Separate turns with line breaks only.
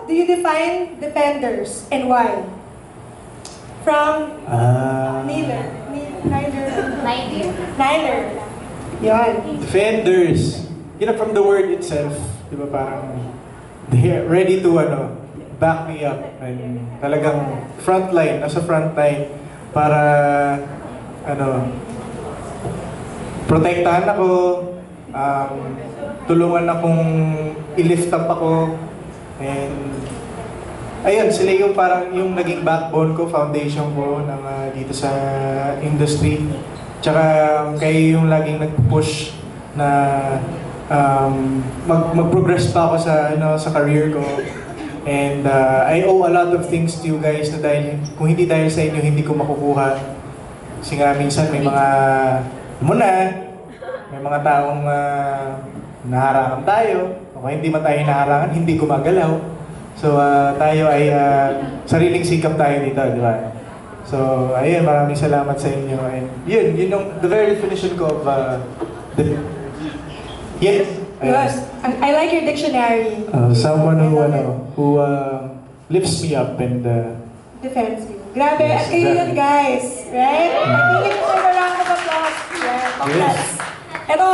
do you define defenders and why? From Neither. Yun.
Defenders. From the word itself, di ba parang they're ready to back me up. And talagang frontline, nasa frontline para protektahan ako, tulungan akong i-lift up ako, and ayun, sila yung parang yung naging backbone ko, foundation ko ng dito sa industry. Tsaka kayo yung laging nag-push na mag-progress pa ako sa career ko. And I owe a lot of things to you guys na dahil, kung hindi dahil sa inyo, hindi ko makukuha. Kasi nga minsan may mga may mga taong naharangan tayo. O kung hindi man tayo naharangan, hindi gumagalaw. So tayo ay sariling sikap tayo dito, di ba? So ayun, maraming salamat sa inyo. And yun yung the very definition ko of yes.
Good. I like your dictionary.
Someone who lifts me up and
Defends you. Grabe,
Yes,
at kayo yun,
exactly.
guys. Right? I think it's a round of applause. Yeah, congrats.
Yes.
Ito,